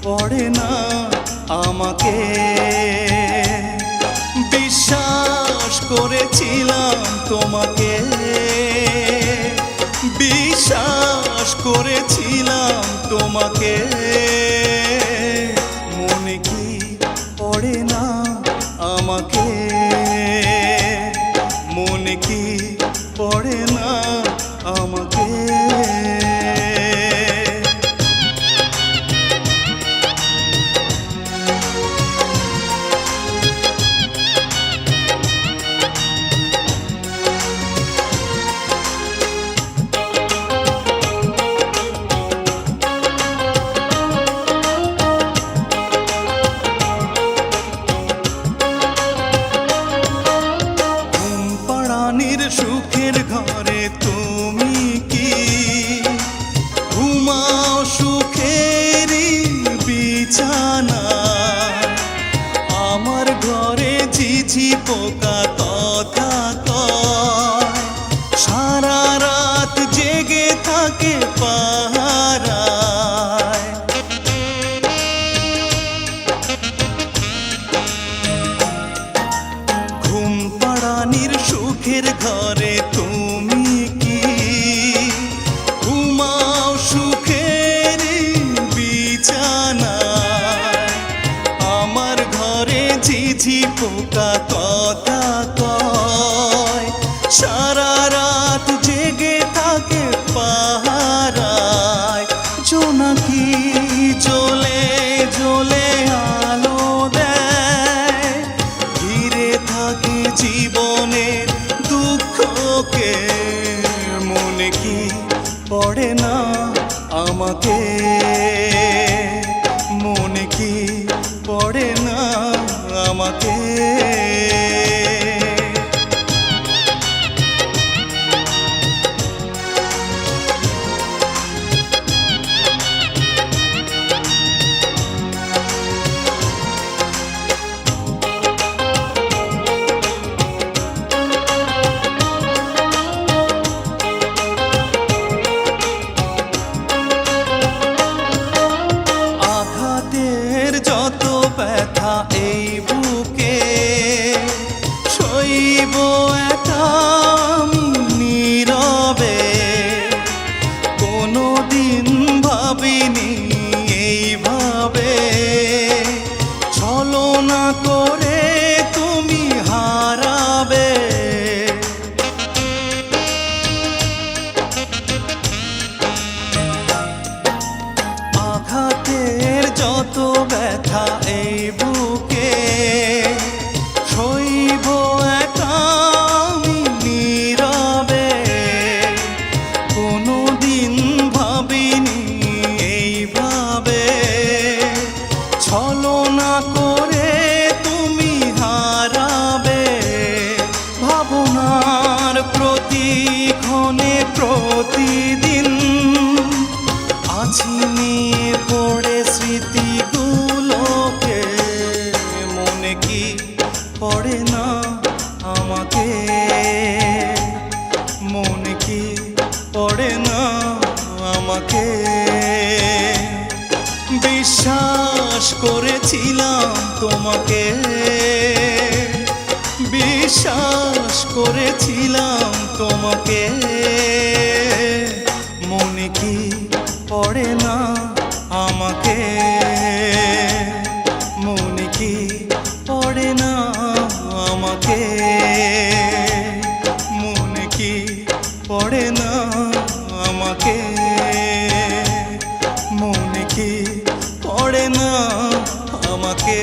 পড়ে না আমাকে। বিশ্বাস করেছিলাম তোমাকে, বিশ্বাস করেছিলাম তোমাকে, মনে কি পড়ে না আমাকে, মনে কি পড়ে না আমাকে। সুখের ঘরে তুমি কি ঘুমাও সুখেরই বিছানা? আমার ঘরে ঝিঝি পোকা কথা কয়, সারা রাত জেগে থাকে পাহারায়। ঘুম পাড়ানির সুখের ঘরে তুমি কি ঘুমাও সুখের বিছানায়? আমার ঘরে ঝিঝি পোকা কথা কয়, সারা রাত জেগে থাকে পাহারায়। জোনাকি জ্বলে জ্বলে আলো দেয়, ঘিরে থাকে জীবনের দুঃখকে। মনে কি পড়ে না আমাকে, মনে কি পড়ে না আমাকে। যত ব্যথা এই বুকে সইব একা নীরবে। কোনোদিন ভাবিনি এইভাবে ছলনা করে তুমি হারাবে। আঘাতের যত ব্যথা এই বুকে সইব একা নীরবে। কোনোদিন ভাবিনি এইভাবে ছলনা করে তুমি হারাবে। ভাবনার প্রতিক্ষণে প্রতিদিন আছি নিয়ে পড়ে স্মৃতিগুলোকে। মনে কি পড়ে না আমাকে, মনে কি পড়ে না আমাকে। বিশ্বাস করেছিলাম তোমাকে, বিশ্বাস করেছিলাম তোমাকে, মনে কি পড়ে না আমাকে, মনে কি পড়ে না আমাকে, মনে কি পড়ে না আমাকে, মনে কি পড়ে না আমাকে।